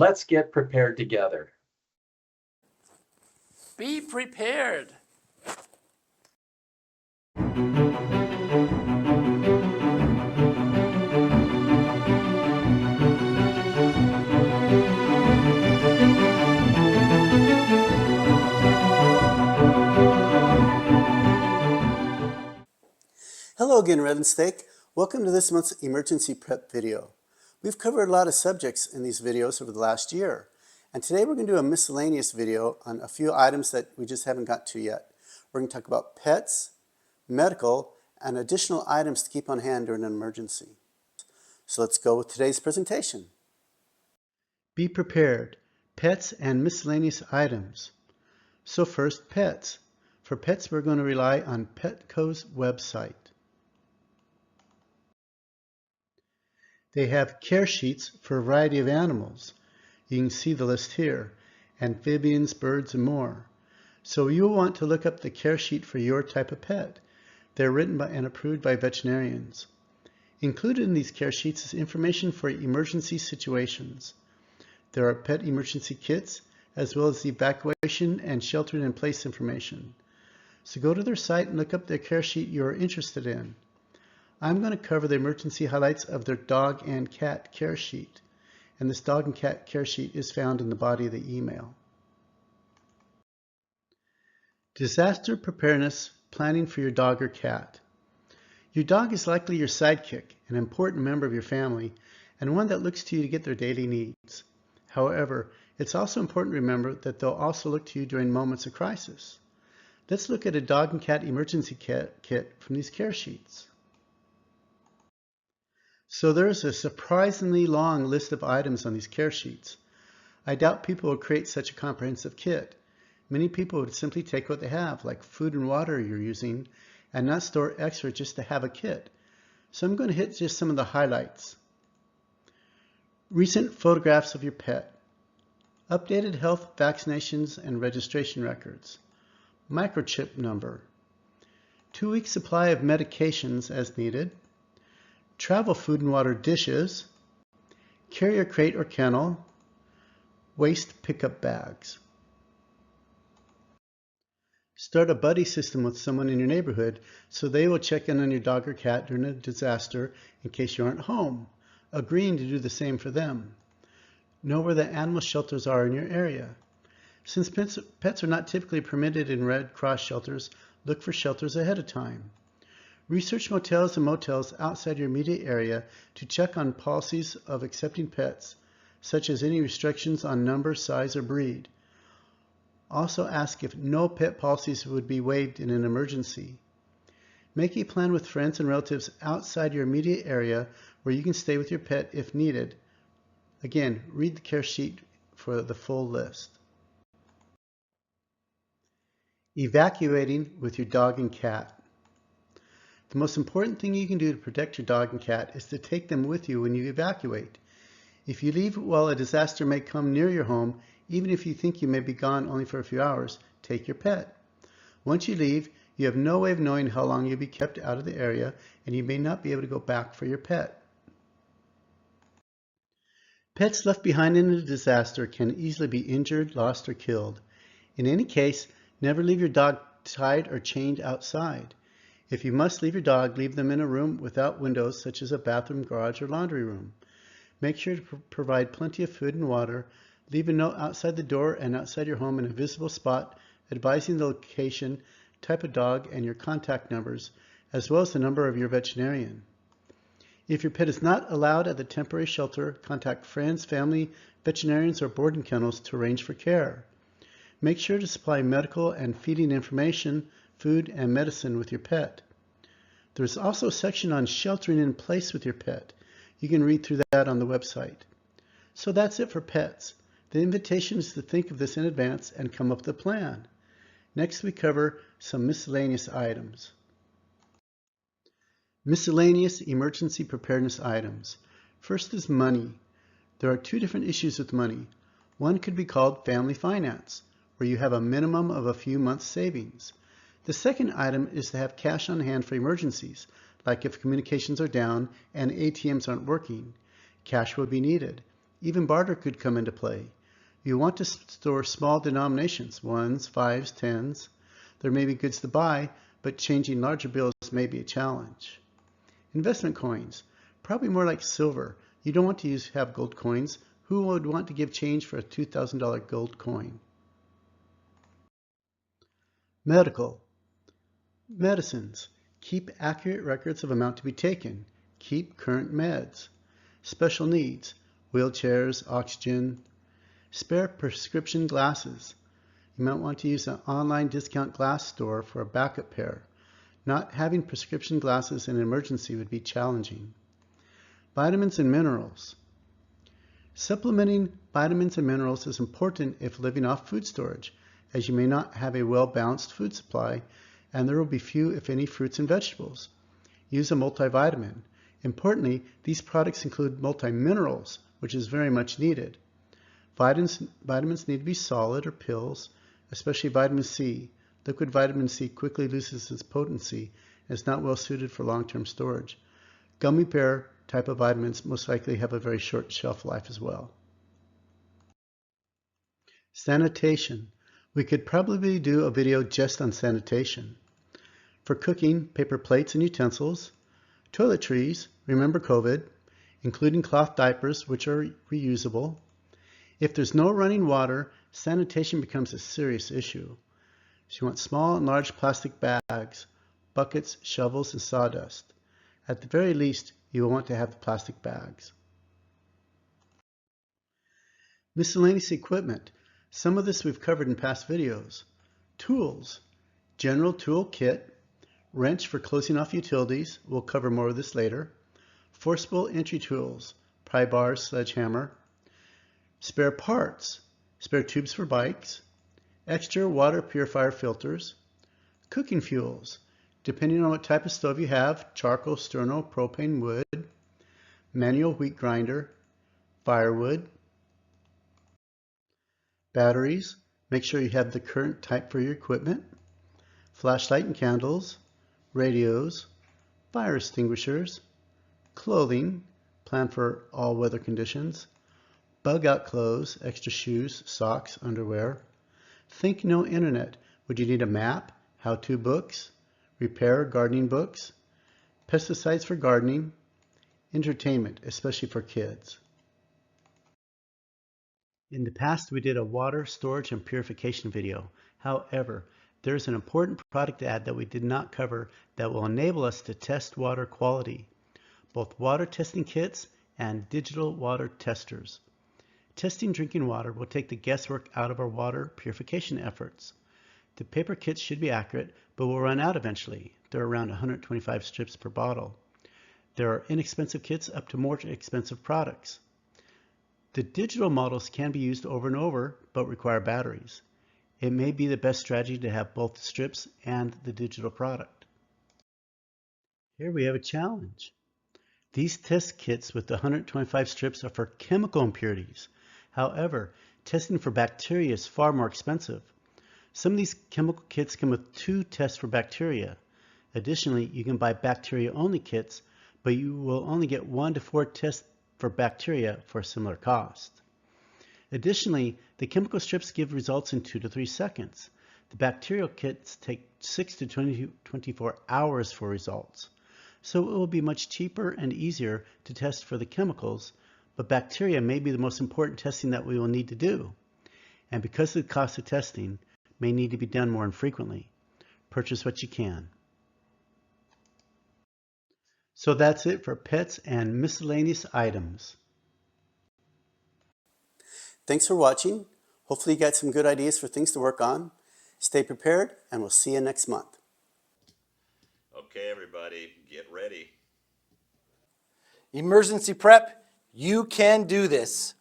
let's get prepared together. Be prepared. Hello again, Redlands. Welcome to this month's emergency prep video. We've covered a lot of subjects in these videos over the last year, and today we're going to do a miscellaneous video on a few items that we just haven't got to yet. We're going to talk about pets, medical, and additional items to keep on hand during an emergency. So let's go with today's presentation. Be prepared. Pets and miscellaneous items. So first, pets. For pets, we're going to rely on Petco's website. They have care sheets for a variety of animals. You can see the list here: amphibians, birds, and more. So you'll want to look up the care sheet for your type of pet. They're written by and approved by veterinarians. Included in these care sheets is information for emergency situations. There are pet emergency kits, as well as the evacuation and sheltering in place information. So go to their site and look up the care sheet you are interested in. I'm going to cover the emergency highlights of their dog and cat care sheet. And this dog and cat care sheet is found in the body of the email. Disaster preparedness planning for your dog or cat. Your dog is likely your sidekick, an important member of your family, and one that looks to you to get their daily needs. However, it's also important to remember that they'll also look to you during moments of crisis. Let's look at a dog and cat emergency kit from these care sheets. So there's a surprisingly long list of items on these care sheets. I doubt people will create such a comprehensive kit. Many people would simply take what they have, like food and water you're using, and not store extra just to have a kit. So I'm going to hit just some of the highlights. Recent photographs of your pet. Updated health, vaccinations, and registration records. Microchip number. 2-week supply of medications as needed. Travel food and water dishes, carrier crate or kennel, waste pickup bags. Start a buddy system with someone in your neighborhood so they will check in on your dog or cat during a disaster in case you aren't home, agreeing to do the same for them. Know where the animal shelters are in your area. Since pets are not typically permitted in Red Cross shelters, look for shelters ahead of time. Research motels and motels outside your immediate area to check on policies of accepting pets, such as any restrictions on number, size, or breed. Also ask if no pet policies would be waived in an emergency. Make a plan with friends and relatives outside your immediate area where you can stay with your pet if needed. Again, read the care sheet for the full list. Evacuating with your dog and cat. The most important thing you can do to protect your dog and cat is to take them with you when you evacuate. If you leave while a disaster may come near your home, even if you think you may be gone only for a few hours, take your pet. Once you leave, you have no way of knowing how long you'll be kept out of the area, and you may not be able to go back for your pet. Pets left behind in a disaster can easily be injured, lost, or killed. In any case, never leave your dog tied or chained outside. If you must leave your dog, leave them in a room without windows, such as a bathroom, garage, or laundry room. Make sure to provide plenty of food and water. Leave a note outside the door and outside your home in a visible spot, advising the location, type of dog, and your contact numbers, as well as the number of your veterinarian. If your pet is not allowed at the temporary shelter, contact friends, family, veterinarians, or boarding kennels to arrange for care. Make sure to supply medical and feeding information, food, and medicine with your pet. There's also a section on sheltering in place with your pet. You can read through that on the website. So that's it for pets. The invitation is to think of this in advance and come up with a plan. Next, we cover some miscellaneous items. Miscellaneous emergency preparedness items. First is money. There are two different issues with money. One could be called family finance, where you have a minimum of a few months' savings. The second item is to have cash on hand for emergencies, like if communications are down and ATMs aren't working. Cash will be needed. Even barter could come into play. You want to store small denominations, ones, fives, tens. There may be goods to buy, but changing larger bills may be a challenge. Investment coins, probably more like silver. You don't want to have gold coins. Who would want to give change for a $2,000 gold coin? Medical. Medicines. Keep accurate records of amount to be taken. Keep current meds. Special needs. Wheelchairs, oxygen. Spare prescription glasses. You might want to use an online discount glass store for a backup pair. Not having prescription glasses in an emergency would be challenging. Vitamins and minerals. Supplementing vitamins and minerals is important if living off food storage, as you may not have a well-balanced food supply, and there will be few, if any, fruits and vegetables. Use a multivitamin. Importantly, these products include multiminerals, which is very much needed. Vitamins need to be solid or pills, especially vitamin C. Liquid vitamin C quickly loses its potency and is not well suited for long-term storage. Gummy bear type of vitamins most likely have a very short shelf life as well. Sanitation. We could probably do a video just on sanitation. For cooking, paper plates and utensils. Toiletries, remember COVID, including cloth diapers, which are reusable. If there's no running water, sanitation becomes a serious issue. So you want small and large plastic bags, buckets, shovels, and sawdust. At the very least, you will want to have the plastic bags. Miscellaneous equipment. Some of this we've covered in past videos. Tools. General tool kit. Wrench for closing off utilities. We'll cover more of this later. Forcible entry tools. Pry bar, sledgehammer. Spare parts. Spare tubes for bikes. Extra water purifier filters. Cooking fuels. Depending on what type of stove you have, charcoal, sterno, propane, wood. Manual wheat grinder. Firewood. Batteries. Make sure you have the current type for your equipment. Flashlight and candles. Radios. Fire extinguishers. Clothing. Plan for all weather conditions. Bug out clothes, extra shoes, socks, underwear. Think no internet. Would you need a map, how-to books, repair gardening books, pesticides for gardening, entertainment, especially for kids. In the past, we did a water storage and purification video. However, there's an important product ad that we did not cover that will enable us to test water quality, both water testing kits and digital water testers. Testing drinking water will take the guesswork out of our water purification efforts. The paper kits should be accurate, but will run out eventually. They're around 125 strips per bottle. There are inexpensive kits up to more expensive products. The digital models can be used over and over, but require batteries. It may be the best strategy to have both the strips and the digital product. Here we have a challenge. These test kits with the 125 strips are for chemical impurities. However, testing for bacteria is far more expensive. Some of these chemical kits come with 2 tests for bacteria. Additionally, you can buy bacteria-only kits, but you will only get 1 to 4 tests for bacteria for a similar cost. Additionally, the chemical strips give results in 2 to 3 seconds. The bacterial kits take 6 to 24 hours for results. So it will be much cheaper and easier to test for the chemicals, but bacteria may be the most important testing that we will need to do. And because of the cost of testing, may need to be done more infrequently. Purchase what you can. So that's it for pets and miscellaneous items. Thanks for watching. Hopefully you got some good ideas for things to work on. Stay prepared, and we'll see you next month. Okay, everybody, get ready. Emergency prep, you can do this.